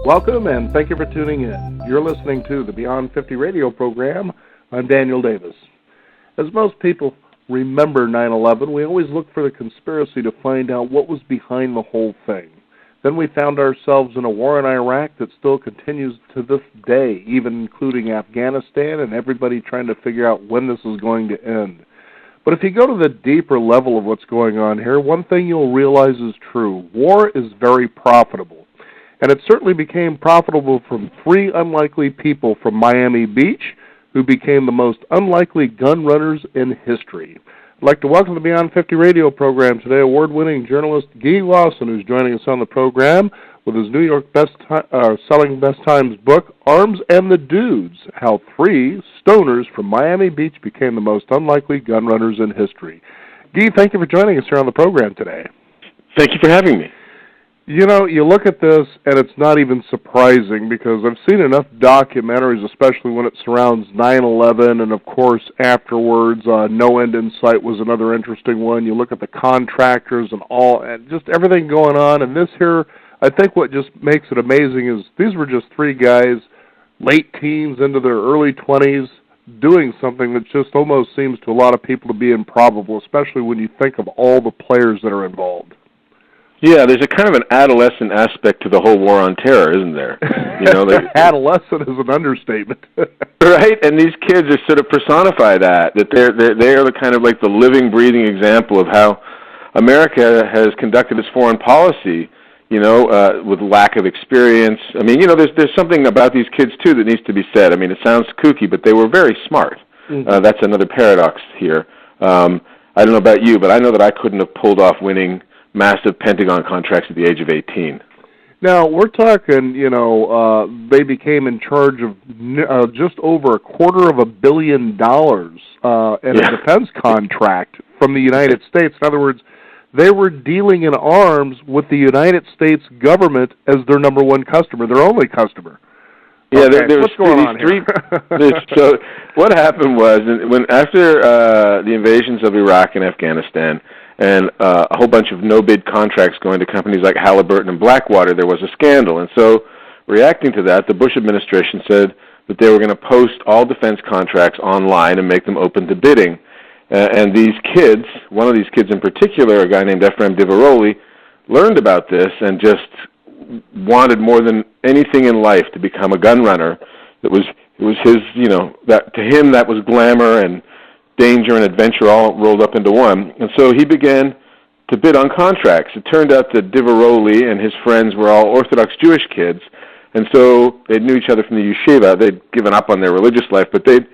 Welcome, and thank you for tuning in. You're listening to the Beyond 50 radio program. I'm Daniel Davis. As most people remember 9/11, we always look for the conspiracy to find out what was behind the whole thing. Then we found ourselves in a war in Iraq that still continues to this day, even including Afghanistan and everybody trying to figure out when this is going to end. But if you go to the deeper level of what's going on here, one thing you'll realize is true. War is very profitable. And it certainly became profitable from three unlikely people from Miami Beach who became the most unlikely gun runners in history. I'd like to welcome to the Beyond 50 radio program today award-winning journalist Guy Lawson, who's joining us on the program with his New York selling Best Times book, Arms and the Dudes, How Three Stoners from Miami Beach Became the Most Unlikely Gun Runners in History. Guy, thank you for joining us here on the program today. Thank you for having me. You know, you look at this, and it's not even surprising, because I've seen enough documentaries, especially when it surrounds 9/11, and of course, afterwards, No End in Sight was another interesting one. You look at the contractors and just everything going on, and this here, I think what just makes it amazing is these were just three guys, late teens into their early 20s, doing something that just almost seems to a lot of people to be improbable, especially when you think of all the players that are involved. Yeah, there's a kind of an adolescent aspect to the whole war on terror, isn't there? You know, adolescent is an understatement, right? And these kids are sort of personify that they are the kind of like the living, breathing example of how America has conducted its foreign policy. You know, with lack of experience. I mean, you know, there's something about these kids too that needs to be said. I mean, it sounds kooky, but they were very smart. Mm-hmm. That's another paradox here. I don't know about you, but I know that I couldn't have pulled off winning massive Pentagon contracts at the age of 18. Now, we're talking, you know, they became in charge of just over $250 million in a defense contract from the United States. In other words, they were dealing in arms with the United States government as their number one customer, their only customer. Yeah, okay, what's going on here? So what happened was, after the invasions of Iraq and Afghanistan, and a whole bunch of no-bid contracts going to companies like Halliburton and Blackwater, there was a scandal. And so, reacting to that, the Bush administration said that they were going to post all defense contracts online and make them open to bidding. And these kids, one of these kids in particular, a guy named Ephraim Diveroli, learned about this and just wanted more than anything in life to become a gun runner. It was his, you know, that to him that was glamour and danger and adventure all rolled up into one. And so he began to bid on contracts. It turned out that Diveroli and his friends were all Orthodox Jewish kids, and so they knew each other from the yeshiva. They'd given up on their religious life, but they'd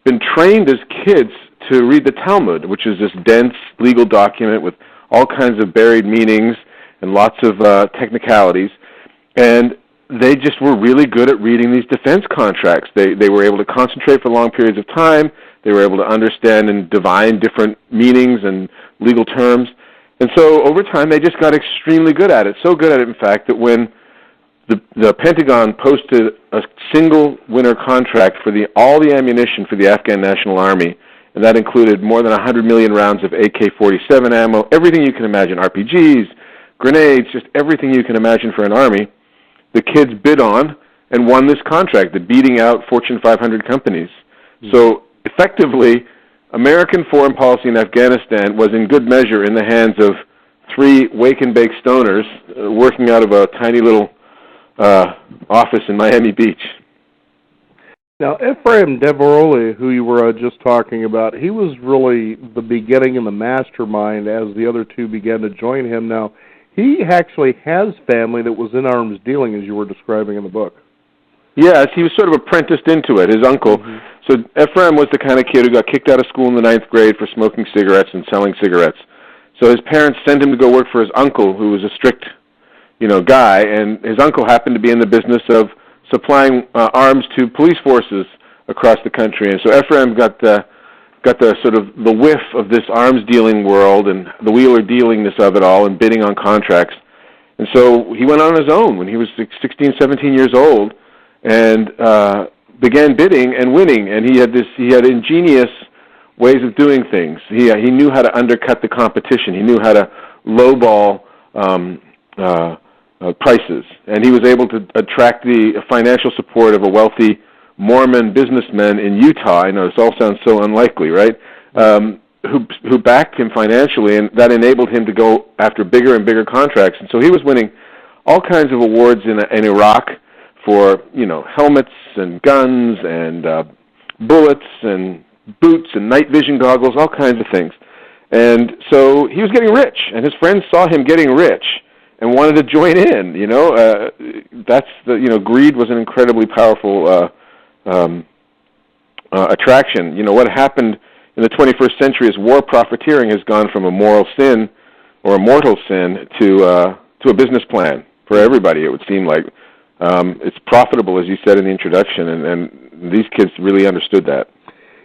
been trained as kids to read the Talmud, which is this dense legal document with all kinds of buried meanings and lots of technicalities. And they just were really good at reading these defense contracts. They were able to concentrate for long periods of time. They were able to understand and divine different meanings and legal terms. And so over time, they just got extremely good at it. So good at it, in fact, that when the Pentagon posted a single winner contract for all the ammunition for the Afghan National Army, and that included more than 100 million rounds of AK-47 ammo, everything you can imagine, RPGs, grenades, just everything you can imagine for an army, the kids bid on and won this contract, beating out Fortune 500 companies. Mm-hmm. So effectively, American foreign policy in Afghanistan was in good measure in the hands of three wake-and-bake stoners working out of a tiny little office in Miami Beach. Now, Ephraim Diveroli, who you were just talking about, he was really the beginning and the mastermind as the other two began to join him. Now, he actually has family that was in arms dealing, as you were describing in the book. Yes, he was sort of apprenticed into it, his uncle. Mm-hmm. So Ephraim was the kind of kid who got kicked out of school in the 9th grade for smoking cigarettes and selling cigarettes. So his parents sent him to go work for his uncle, who was a strict, you know, guy, and his uncle happened to be in the business of supplying arms to police forces across the country. And so Ephraim got the sort of the whiff of this arms dealing world and the wheeler dealingness of it all and bidding on contracts. And so he went on his own when he was 16, 17 years old and began bidding and winning. And he had ingenious ways of doing things. He knew how to undercut the competition. He knew how to lowball prices, and he was able to attract the financial support of a wealthy Mormon businessman in Utah. I know this all sounds so unlikely, right? Who backed him financially, and that enabled him to go after bigger and bigger contracts. And so he was winning all kinds of awards in Iraq for, helmets and guns and bullets and boots and night vision goggles, all kinds of things. And so he was getting rich, and his friends saw him getting rich and wanted to join in. Greed was an incredibly powerful attraction. What happened in the 21st century is war profiteering has gone from a moral sin or a mortal sin to a business plan for everybody. It would seem like it's profitable, as you said in the introduction, and these kids really understood that.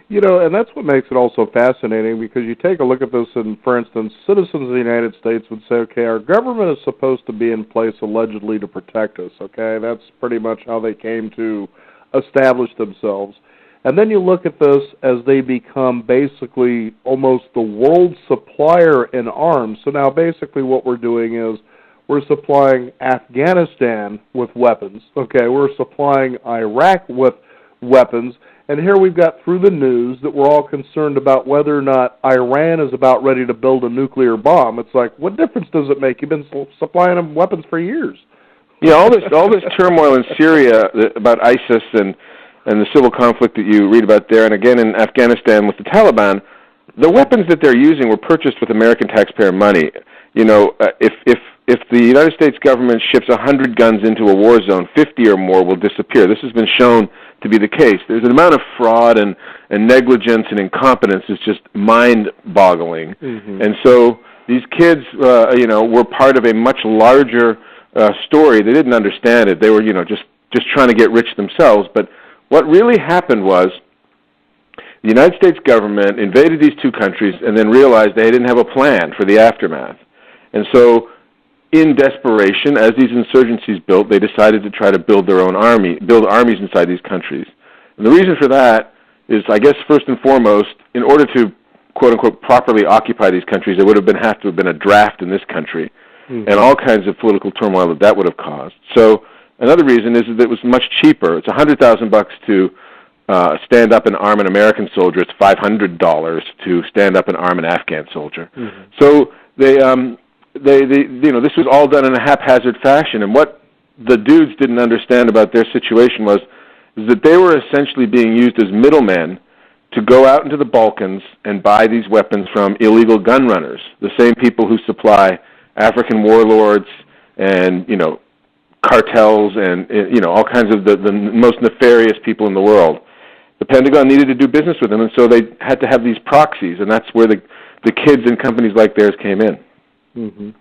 And that's what makes it also fascinating, because you take a look at this, and, for instance, citizens of the United States would say, okay, our government is supposed to be in place allegedly to protect us, okay? That's pretty much how they came to establish themselves. And then you look at this as they become basically almost the world supplier in arms. So now basically what we're doing is we're supplying Afghanistan with weapons, okay? We're supplying Iraq with weapons. And here we've got through the news that we're all concerned about whether or not Iran is about ready to build a nuclear bomb. It's like, what difference does it make? You've been supplying them weapons for years. Yeah, all this turmoil in Syria about ISIS and the civil conflict that you read about there, and again in Afghanistan with the Taliban, the weapons that they're using were purchased with American taxpayer money. If the United States government ships 100 guns into a war zone, 50 or more will disappear. This has been shown to be the case. There's an amount of fraud and negligence and incompetence is just mind-boggling. Mm-hmm. And so these kids, were part of a much larger story. They didn't understand it. They were, just trying to get rich themselves. But what really happened was the United States government invaded these two countries and then realized they didn't have a plan for the aftermath. And so in desperation, as these insurgencies built, they decided to try to build their own army, build armies inside these countries. And the reason for that is, I guess, first and foremost, in order to, quote-unquote, properly occupy these countries, there would have to have been a draft in this country, mm-hmm. and all kinds of political turmoil that would have caused. So another reason is that it was much cheaper. It's $100,000 to stand up and arm an American soldier. It's $500 to stand up and arm an Afghan soldier. Mm-hmm. So this was all done in a haphazard fashion, and what the dudes didn't understand about their situation is that they were essentially being used as middlemen to go out into the Balkans and buy these weapons from illegal gun runners, the same people who supply African warlords and, cartels and, all kinds of the most nefarious people in the world. The Pentagon needed to do business with them, and so they had to have these proxies, and that's where the kids in companies like theirs came in. Mm-hmm.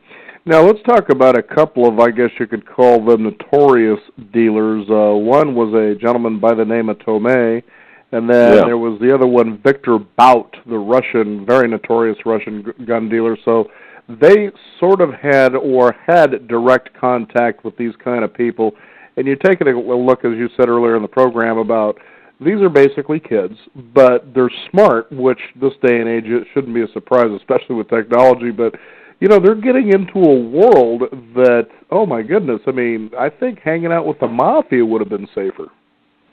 Now let's talk about a couple of, I guess you could call them, notorious dealers. One was a gentleman by the name of Tomei, and then there was the other one, Victor Bout, the very notorious Russian gun dealer. So they sort of had direct contact with these kind of people. And you're taking a look, as you said earlier in the program, about these are basically kids, but they're smart, which this day and age it shouldn't be a surprise, especially with technology. But they're getting into a world that, oh my goodness, I think hanging out with the mafia would have been safer.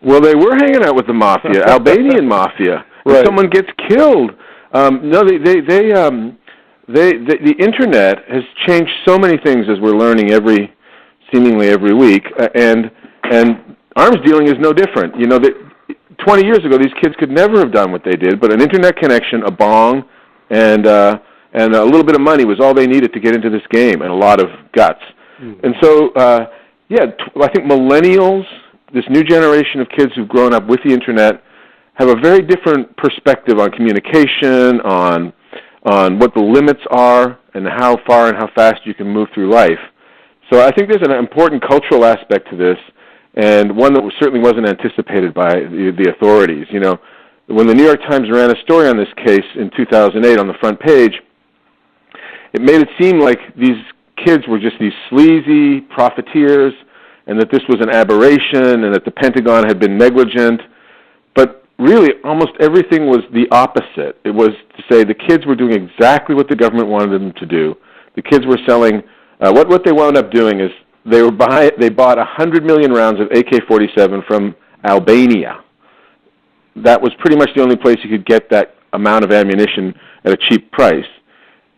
Well, they were hanging out with the mafia, Albanian mafia. Right. Someone gets killed. The internet has changed so many things, as we're learning seemingly every week, and arms dealing is no different. 20 years ago, these kids could never have done what they did, but an internet connection, a bong, and a little bit of money was all they needed to get into this game, and a lot of guts. Mm-hmm. And so, I think millennials, this new generation of kids who've grown up with the internet, have a very different perspective on communication, on what the limits are, and how far and how fast you can move through life. So I think there's an important cultural aspect to this, and one that certainly wasn't anticipated by the authorities. When the New York Times ran a story on this case in 2008 on the front page, it made it seem like these kids were just these sleazy profiteers and that this was an aberration and that the Pentagon had been negligent. But really, almost everything was the opposite. It was to say the kids were doing exactly what the government wanted them to do. The kids were selling, what they wound up doing is they bought 100 million rounds of AK-47 from Albania. That was pretty much the only place you could get that amount of ammunition at a cheap price.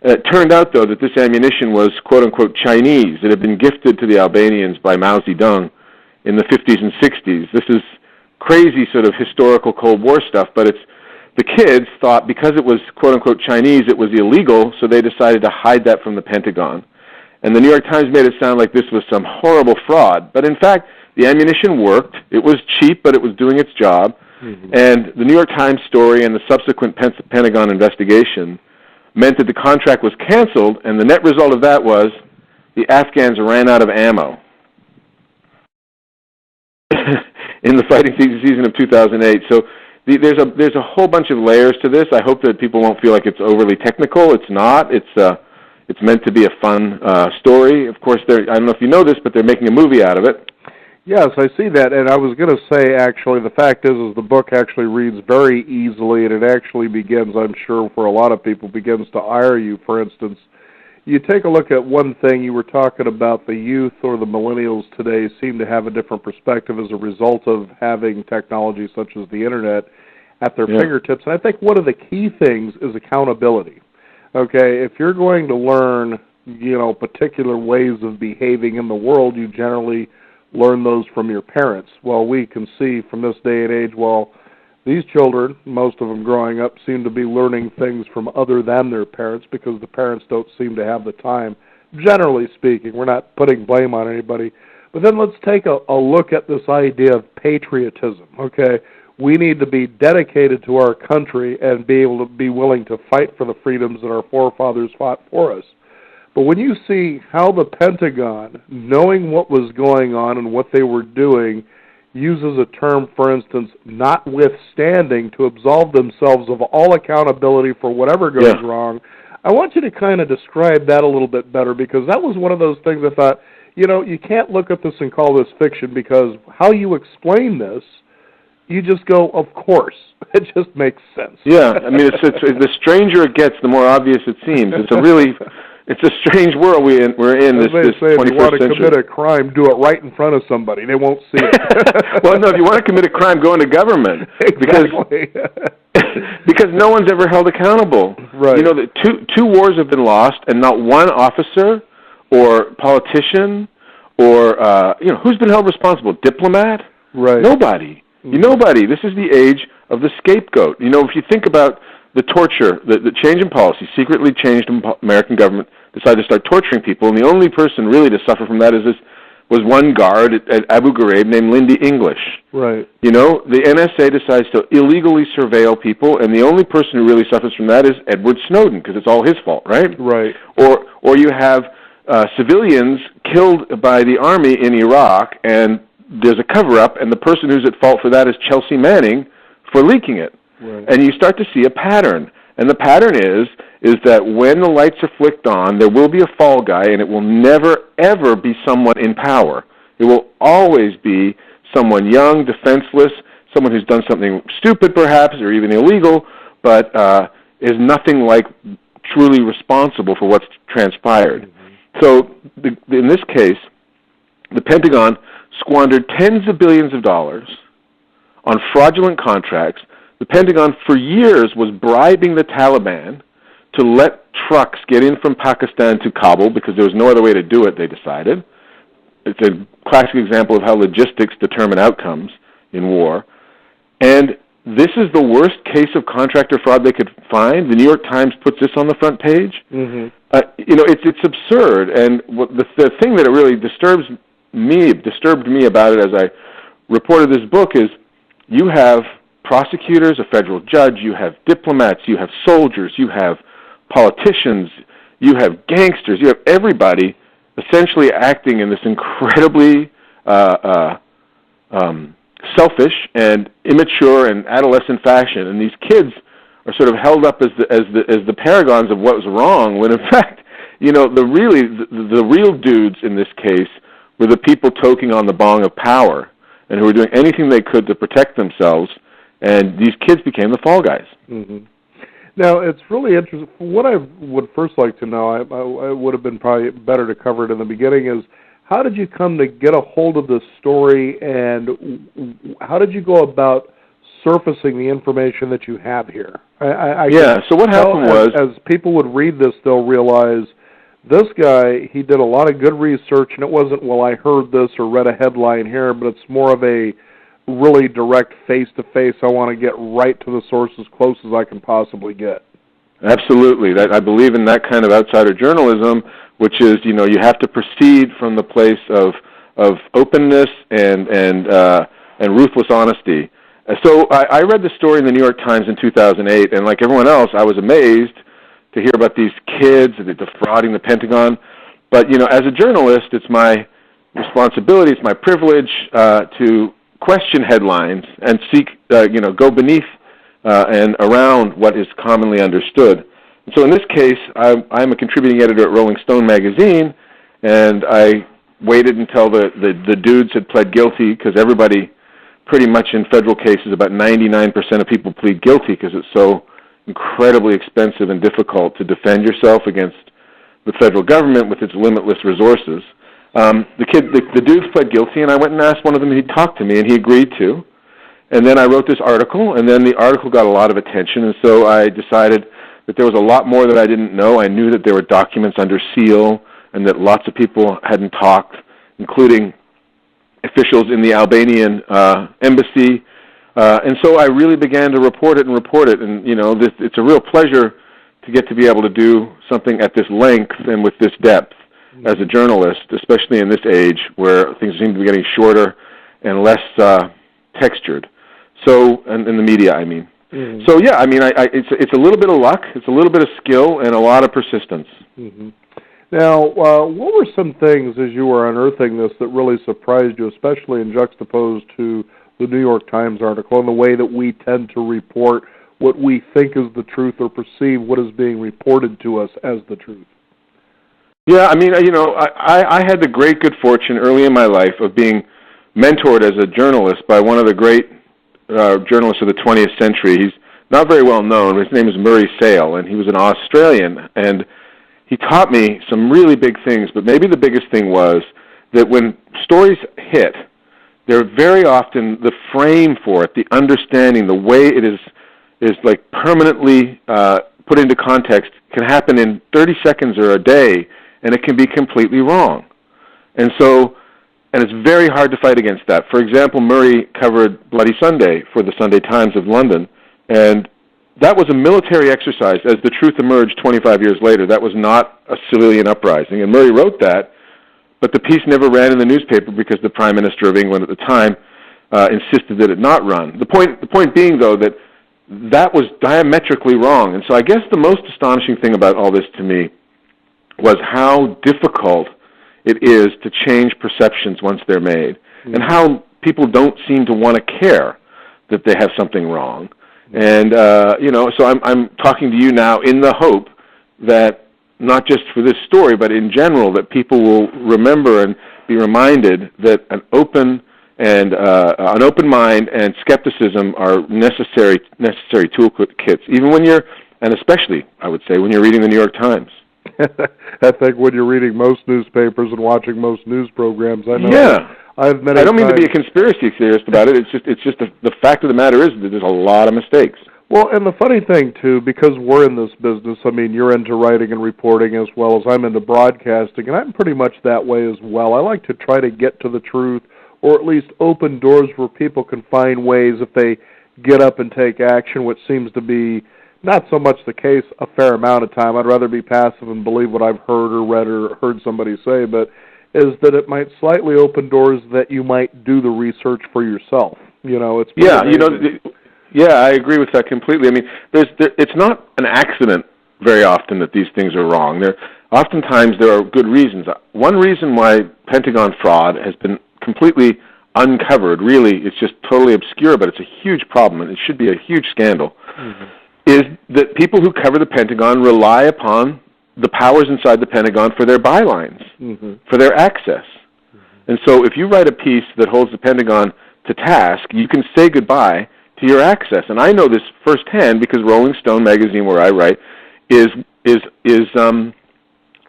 It turned out, though, that this ammunition was, quote-unquote, Chinese. It had been gifted to the Albanians by Mao Zedong in the 50s and 60s. This is crazy sort of historical Cold War stuff, but the kids thought because it was, quote-unquote, Chinese, it was illegal, so they decided to hide that from the Pentagon. And the New York Times made it sound like this was some horrible fraud. But in fact, the ammunition worked. It was cheap, but it was doing its job. Mm-hmm. And the New York Times story and the subsequent Pentagon investigation meant that the contract was canceled, and the net result of that was the Afghans ran out of ammo in the fighting season of 2008. So there's a whole bunch of layers to this. I hope that people won't feel like it's overly technical. It's not. It's meant to be a fun story. Of course, I don't know if you know this, but they're making a movie out of it. Yes, I see that, and I was going to say, actually, the fact is the book actually reads very easily, and it actually begins, I'm sure, for a lot of people, begins to ire you. For instance, you take a look at one thing, you were talking about the youth or the millennials today seem to have a different perspective as a result of having technology such as the Internet at their fingertips, and I think one of the key things is accountability. Okay, if you're going to learn, particular ways of behaving in the world, you generally learn those from your parents. Well, we can see from this day and age, these children, most of them growing up, seem to be learning things from other than their parents because the parents don't seem to have the time, generally speaking. We're not putting blame on anybody. But then let's take a look at this idea of patriotism, okay? We need to be dedicated to our country and be able to be willing to fight for the freedoms that our forefathers fought for us. But when you see how the Pentagon, knowing what was going on and what they were doing, uses a term, for instance, notwithstanding, to absolve themselves of all accountability for whatever goes wrong, I want you to kind of describe that a little bit better, because that was one of those things I thought, you can't look at this and call this fiction, because how you explain this, you just go, of course. It just makes sense. Yeah, I mean, it's the stranger it gets, the more obvious it seems. It's a strange world we're in this 21st century. If you want to commit a crime, do it right in front of somebody. They won't see it. Well, no, if you want to commit a crime, go into government. Exactly. Because no one's ever held accountable. Right. Two wars have been lost, and not one officer or politician or, who's been held responsible? Diplomat? Right. Nobody. Nobody. This is the age of the scapegoat. If you think about the torture, the change in policy, secretly changed American government, decided to start torturing people, and the only person really to suffer from that was one guard at Abu Ghraib named Lindy English. Right. The NSA decides to illegally surveil people, and the only person who really suffers from that is Edward Snowden, because it's all his fault, right? Right. Or you have civilians killed by the army in Iraq, and there's a cover-up, and the person who's at fault for that is Chelsea Manning for leaking it. Right. And you start to see a pattern. And the pattern is that when the lights are flicked on, there will be a fall guy, and it will never, ever be someone in power. It will always be someone young, defenseless, someone who's done something stupid perhaps, or even illegal, but is nothing like truly responsible for what's transpired. Mm-hmm. So in this case, the Pentagon squandered tens of billions of dollars on fraudulent contracts. The Pentagon for years was bribing the Taliban to let trucks get in from Pakistan to Kabul because there was no other way to do it, they decided. It's a classic example of how logistics determine outcomes in war. And this is the worst case of contractor fraud they could find. The New York Times puts this on the front page. Mm-hmm. It's absurd. And the thing that it really disturbed me about it as I reported this book is you have prosecutors, a federal judge, you have diplomats, you have soldiers, you have politicians, you have gangsters, you have everybody essentially acting in this incredibly selfish and immature and adolescent fashion, and these kids are sort of held up as the paragons of what was wrong, when in fact, the real dudes in this case were the people toking on the bong of power and who were doing anything they could to protect themselves. And these kids became the fall guys. Mm-hmm. Now, it's really interesting. What I would first like to know, I would have been probably better to cover it in the beginning, is how did you come to get a hold of this story, and how did you go about surfacing the information that you have here? So what happened was, as people would read this, they'll realize this guy, he did a lot of good research, and it wasn't, well, I heard this or read a headline here, but it's more of a really direct face-to-face, I want to get right to the source as close as I can possibly get. Absolutely. I believe in that kind of outsider journalism, which is, you have to proceed from the place of openness and ruthless honesty. So I read the story in the New York Times in 2008, and like everyone else, I was amazed to hear about these kids defrauding the Pentagon. But, as a journalist, it's my responsibility, it's my privilege to question headlines and seek, go beneath and around what is commonly understood. And so in this case, I'm a contributing editor at Rolling Stone magazine, and I waited until the dudes had pled guilty, because everybody, pretty much in federal cases, about 99% of people plead guilty because it's so incredibly expensive and difficult to defend yourself against the federal government with its limitless resources. The dudes pled guilty, and I went and asked one of them if he'd talk to me, and he agreed to. And then I wrote this article, and then the article got a lot of attention, and so I decided that there was a lot more that I didn't know. I knew that there were documents under seal, and that lots of people hadn't talked, including officials in the Albanian embassy. And so I really began to report it, and it's a real pleasure to get to be able to do something at this length and with this depth as a journalist, especially in this age where things seem to be getting shorter and less textured. So, and in the media, I mean. Mm-hmm. So yeah, it's a little bit of luck, it's a little bit of skill, and a lot of persistence. Mm-hmm. Now, what were some things as you were unearthing this that really surprised you, especially in juxtaposed to the New York Times article and the way that we tend to report what we think is the truth or perceive what is being reported to us as the truth? Yeah, I had the great good fortune early in my life of being mentored as a journalist by one of the great journalists of the 20th century. He's not very well known. His name is Murray Sale, and he was an Australian, and he taught me some really big things, but maybe the biggest thing was that when stories hit, they're very often the frame for it, the understanding, the way it is like permanently put into context can happen in 30 seconds or a day, and it can be completely wrong. And it's very hard to fight against that. For example, Murray covered Bloody Sunday for the Sunday Times of London, and that was a military exercise. As the truth emerged 25 years later, that was not a civilian uprising. And Murray wrote that, but the piece never ran in the newspaper because the Prime Minister of England at the time insisted that it not run. The point being, though, that was diametrically wrong. And so I guess the most astonishing thing about all this to me was how difficult it is to change perceptions once they're made, and how people don't seem to want to care that they have something wrong. And, so I'm talking to you now in the hope that, not just for this story, but in general, that people will remember and be reminded that an open mind and skepticism are necessary toolkits, even when and especially, I would say, when you're reading the New York Times. I think when you're reading most newspapers and watching most news programs, I know. Yeah. I don't mean to be a conspiracy theorist about it. It's just the fact of the matter is that there's a lot of mistakes. Well, and the funny thing, too, because we're in this business, you're into writing and reporting as well as I'm into broadcasting, and I'm pretty much that way as well. I like to try to get to the truth, or at least open doors where people can find ways if they get up and take action, which seems to be not so much the case a fair amount of time. I'd rather be passive and believe what I've heard or read or heard somebody say, but is that it might slightly open doors that you might do the research for yourself. It's Yeah, I agree with that completely. It's not an accident very often that these things are wrong. Oftentimes there are good reasons. One reason why Pentagon fraud has been completely uncovered, really, it's just totally obscure, but it's a huge problem, and it should be a huge scandal, is that people who cover the Pentagon rely upon the powers inside the Pentagon for their bylines, for their access. And so if you write a piece that holds the Pentagon to task, you can say goodbye to your access. And I know this firsthand because Rolling Stone magazine, where I write, is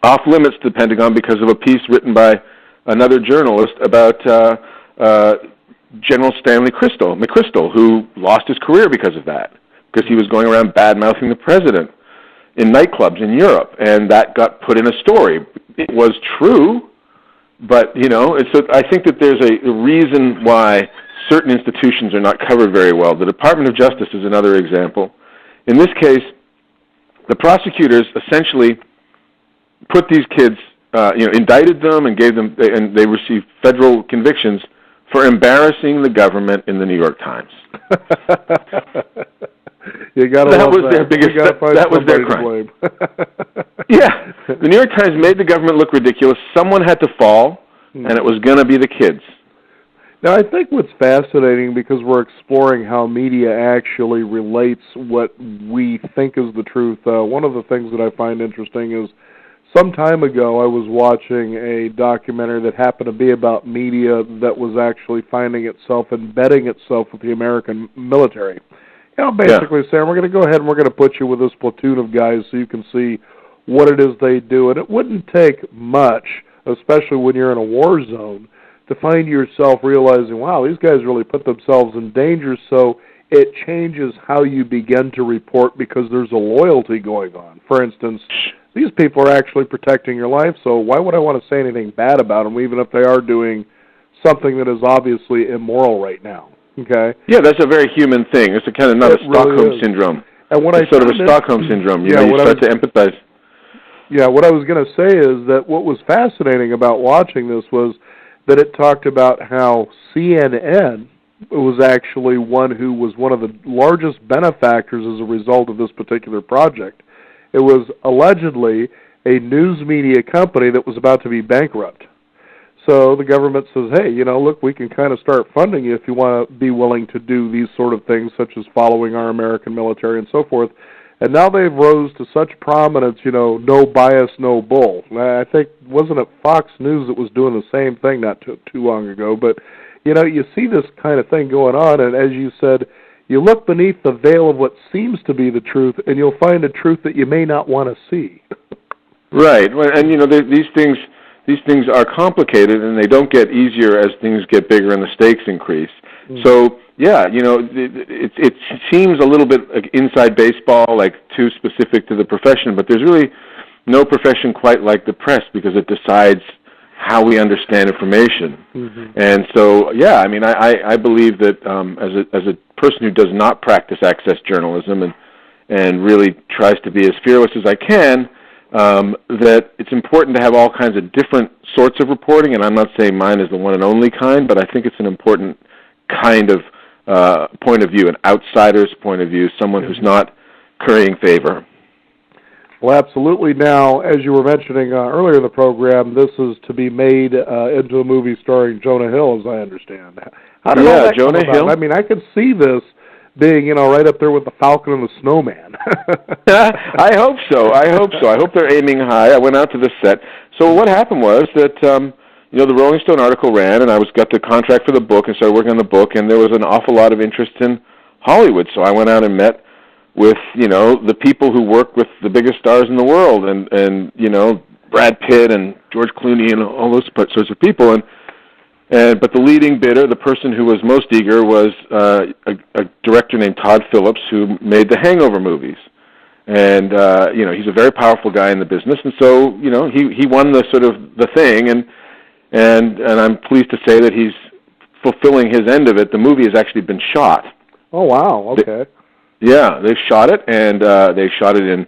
off limits to the Pentagon because of a piece written by another journalist about General Stanley McChrystal, who lost his career because of that, because he was going around bad-mouthing the president in nightclubs in Europe, and that got put in a story. It was true, but, I think that there's a reason why certain institutions are not covered very well. The Department of Justice is another example. In this case, the prosecutors essentially put these kids, indicted them and and they received federal convictions for embarrassing the government in the New York Times. You got to that was their biggest. That was their crime. Yeah, the New York Times made the government look ridiculous. Someone had to fall, and it was going to be the kids. Now, I think what's fascinating, because we're exploring how media actually relates what we think is the truth, one of the things that I find interesting is some time ago I was watching a documentary that happened to be about media that was actually finding itself embedding itself with the American military. Basically saying, we're going to go ahead and we're going to put you with this platoon of guys so you can see what it is they do. And it wouldn't take much, especially when you're in a war zone, to find yourself realizing, wow, these guys really put themselves in danger, so it changes how you begin to report because there's a loyalty going on. For instance, these people are actually protecting your life, so why would I want to say anything bad about them, even if they are doing something that is obviously immoral right now? Okay? Yeah, that's a very human thing. It's a kind of not a Stockholm syndrome. And what it's sort of a Stockholm syndrome. You start to empathize. Yeah, what I was going to say is that what was fascinating about watching this was that it talked about how CNN was actually one who was one of the largest benefactors as a result of this particular project. It was allegedly a news media company that was about to be bankrupt. So the government says, hey, look, we can kind of start funding you if you want to be willing to do these sort of things, such as following our American military and so forth. And now they've rose to such prominence, no bias, no bull. I think, wasn't it Fox News that was doing the same thing not too long ago? But, you see this kind of thing going on, and as you said, you look beneath the veil of what seems to be the truth, and you'll find a truth that you may not want to see. Right, and, these things are complicated, and they don't get easier as things get bigger and the stakes increase. So, yeah, it seems a little bit like inside baseball, like too specific to the profession, but there's really no profession quite like the press because it decides how we understand information. And so, yeah, I believe that as a person who does not practice access journalism and really tries to be as fearless as I can, that it's important to have all kinds of different sorts of reporting, and I'm not saying mine is the one and only kind, but I think it's an important kind of point of view, an outsider's point of view, someone who's not currying favor. Well, absolutely. Now, as you were mentioning earlier in the program, this is to be made into a movie starring Jonah Hill, as I understand. How did all that Jonah Hill. I could see this being, right up there with the Falcon and the Snowman. I hope so. I hope they're aiming high. I went out to the set. So what happened was that, the Rolling Stone article ran, and I got the contract for the book and started working on the book, and there was an awful lot of interest in Hollywood. So I went out and met with, the people who work with the biggest stars in the world, and Brad Pitt and George Clooney and all those sorts of people, but the leading bidder, the person who was most eager, was a director named Todd Phillips, who made the Hangover movies. And he's a very powerful guy in the business, and so he won the sort of the thing, and I'm pleased to say that he's fulfilling his end of it. The movie has actually been shot. Oh wow! Okay. They shot it, and they shot it in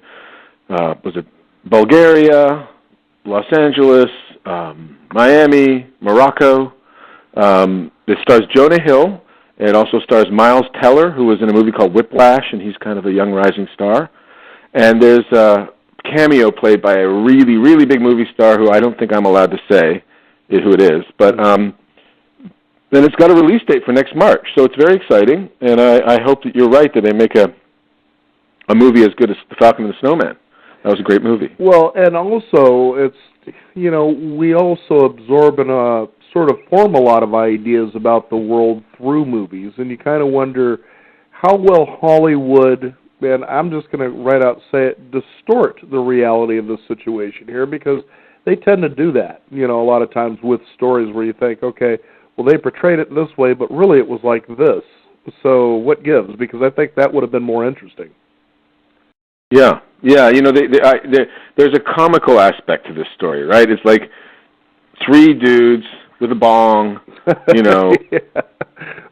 was it Bulgaria, Los Angeles, Miami, Morocco. It stars Jonah Hill. It also stars Miles Teller, who was in a movie called Whiplash, and he's kind of a young rising star. And there's a cameo played by a really, really big movie star who I don't think I'm allowed to say who it is. But then it's got a release date for next March, so it's very exciting. And I hope that you're right that they make a movie as good as The Falcon and the Snowman. That was a great movie. Well, and also it's we also absorb and sort of form a lot of ideas about the world through movies, and you kind of wonder how well Hollywood, and I'm just going to right out say it, distort the reality of the situation here, because they tend to do that, a lot of times with stories where you think, okay, well, they portrayed it this way, but really it was like this. So what gives? Because I think that would have been more interesting. Yeah. There's a comical aspect to this story, right? It's like three dudes with a bong, Yeah.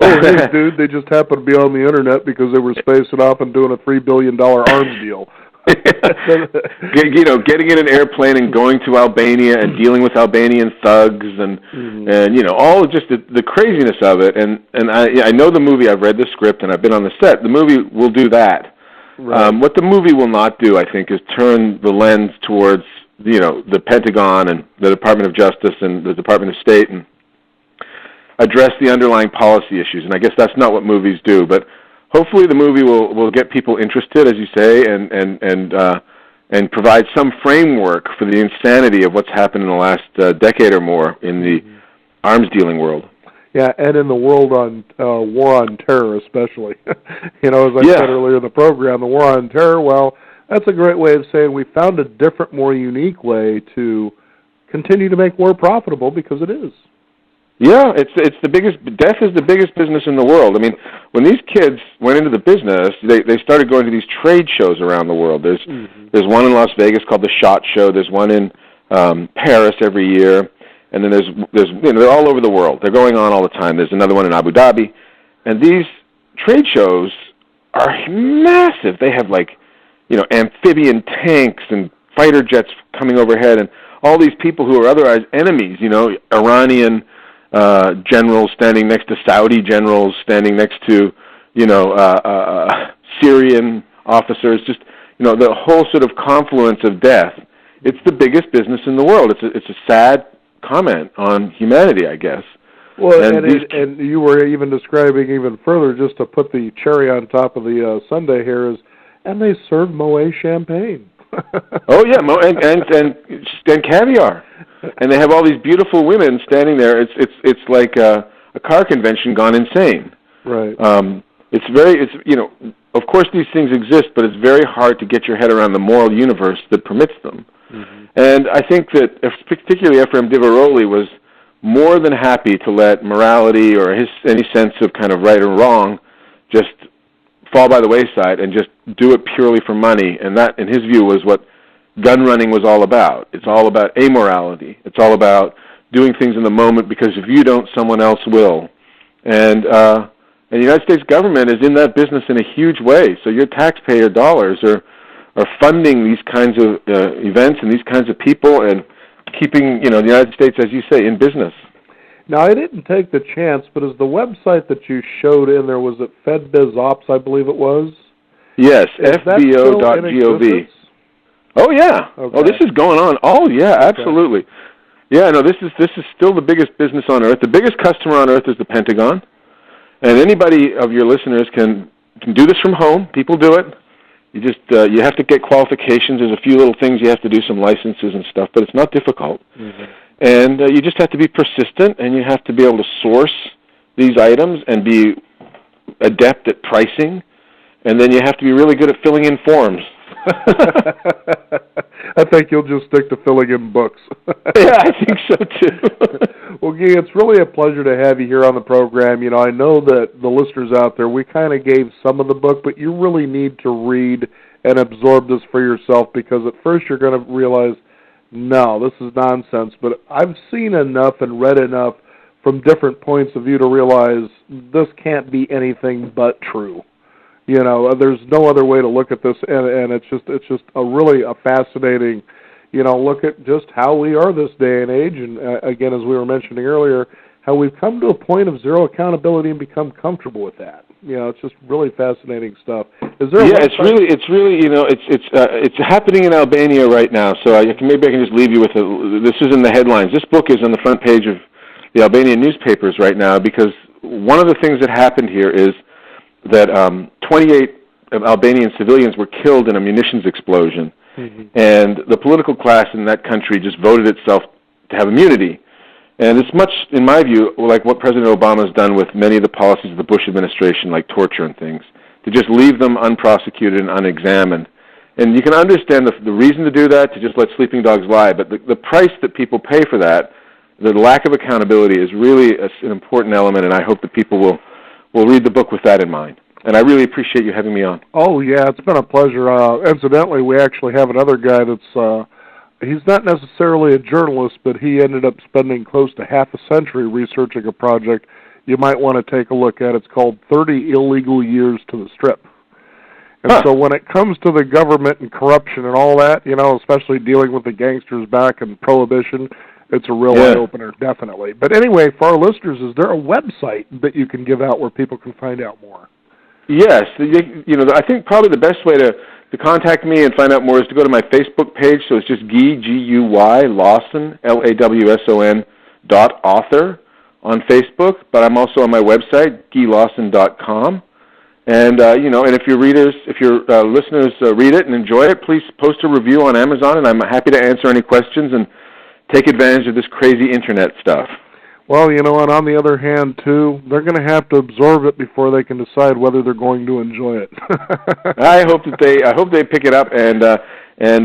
Oh, hey, dude, they just happened to be on the internet because they were spacing off and doing a $3 billion arms deal. Getting in an airplane and going to Albania and dealing with Albanian thugs and all just the craziness of it. And I know the movie. I've read the script and I've been on the set. The movie will do that. Right. What the movie will not do, I think, is turn the lens towards the Pentagon and the Department of Justice and the Department of State and address the underlying policy issues. And I guess that's not what movies do, but hopefully the movie will get people interested, as you say, and provide some framework for the insanity of what's happened in the last decade or more in the arms dealing world. Yeah, and in the world on war on terror, especially. As I said earlier in the program, the war on terror. Well, that's a great way of saying we found a different, more unique way to continue to make war profitable, because it is. Yeah, it's the biggest. Death is the biggest business in the world. I mean, when these kids went into the business, they started going to these trade shows around the world. There's one in Las Vegas called the SHOT Show. There's one in Paris every year, and then there's they're all over the world. They're going on all the time. There's another one in Abu Dhabi, and these trade shows are massive. They have amphibian tanks and fighter jets coming overhead, and all these people who are otherwise enemies. Iranian generals standing next to Saudi generals, standing next to, Syrian officers, just, the whole sort of confluence of death. It's the biggest business in the world. It's a sad comment on humanity, I guess. Well, and you were even describing even further, just to put the cherry on top of the sundae here, and they serve Moet champagne. Oh yeah, and caviar, and they have all these beautiful women standing there. It's like a car convention gone insane. Right. Of course these things exist, but it's very hard to get your head around the moral universe that permits them. Mm-hmm. And I think that particularly Ephraim Diveroli was more than happy to let morality or any sense of kind of right or wrong just fall by the wayside and just do it purely for money. And that, in his view, was what gun running was all about. It's all about amorality. It's all about doing things in the moment, because if you don't, someone else will. And the United States government is in that business in a huge way. So your taxpayer dollars are funding these kinds of events and these kinds of people and keeping the United States, as you say, in business. Now, I didn't take the chance, but is the website that you showed in there, was it FedBizOps, I believe it was? Yes, fbo.gov. Oh, yeah. Okay. Oh, this is going on. Oh, yeah, absolutely. Okay. Yeah, no, this is still the biggest business on Earth. The biggest customer on Earth is the Pentagon. And anybody of your listeners can do this from home. People do it. You just you have to get qualifications. There's a few little things you have to do, some licenses and stuff, but it's not difficult. Mm-hmm. And you just have to be persistent, and you have to be able to source these items and be adept at pricing, and then you have to be really good at filling in forms. I think you'll just stick to filling in books. Yeah, I think so too. Well, Guy, it's really a pleasure to have you here on the program. I know that the listeners out there, we kind of gave some of the book, but you really need to read and absorb this for yourself, because at first you're going to realize, no, this is nonsense. But I've seen enough and read enough from different points of view to realize this can't be anything but true. There's no other way to look at this, and it's just a really fascinating, look at just how we are this day and age, and again, as we were mentioning earlier, how we've come to a point of zero accountability and become comfortable with that. It's just really fascinating stuff. Is there? Yeah, it's really, it's happening in Albania right now. So maybe I can just leave you with this is in the headlines. This book is on the front page of the Albanian newspapers right now, because one of the things that happened here is that 28 Albanian civilians were killed in a munitions explosion, and the political class in that country just voted itself to have immunity. And it's much, in my view, like what President Obama has done with many of the policies of the Bush administration, like torture and things, to just leave them unprosecuted and unexamined. And you can understand the reason to do that, to just let sleeping dogs lie, but the price that people pay for that, the lack of accountability, is really an important element, and I hope that people will read the book with that in mind. And I really appreciate you having me on. Oh, yeah, it's been a pleasure. Incidentally, we actually have another guy that's, he's not necessarily a journalist, but he ended up spending close to half a century researching a project you might want to take a look at. It's called 30 Illegal Years to the Strip. And so when it comes to the government and corruption and all that, you know, especially dealing with the gangsters back and Prohibition, it's a real eye-opener, definitely. But anyway, for our listeners, is there a website that you can give out where people can find out more? Yes. You know, I think probably the best way to contact me and find out more is to go to my Facebook page. So it's just Guy, G-U-Y, Lawson, L-A-W-S-O-N, .author on Facebook. But I'm also on my website, GuyLawson.com. And, you know, and if your listeners read it and enjoy it, please post a review on Amazon, and I'm happy to answer any questions and take advantage of this crazy Internet stuff. Well, you know, and on the other hand, too, they're going to have to absorb it before they can decide whether they're going to enjoy it. I hope they pick it up, and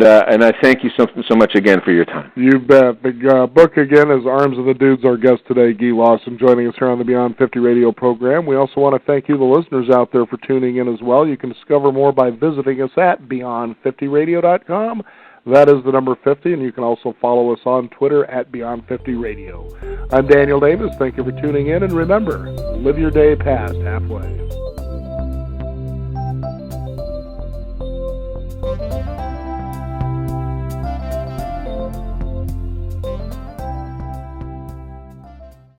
I thank you so much again for your time. You bet. The book again is Arms of the Dudes. Our guest today, Guy Lawson, joining us here on the Beyond 50 radio program. We also want to thank you, the listeners out there, for tuning in as well. You can discover more by visiting us at beyond50radio.com. That is the number 50, and you can also follow us on Twitter at Beyond50Radio. I'm Daniel Davis. Thank you for tuning in, and remember, live your day past halfway.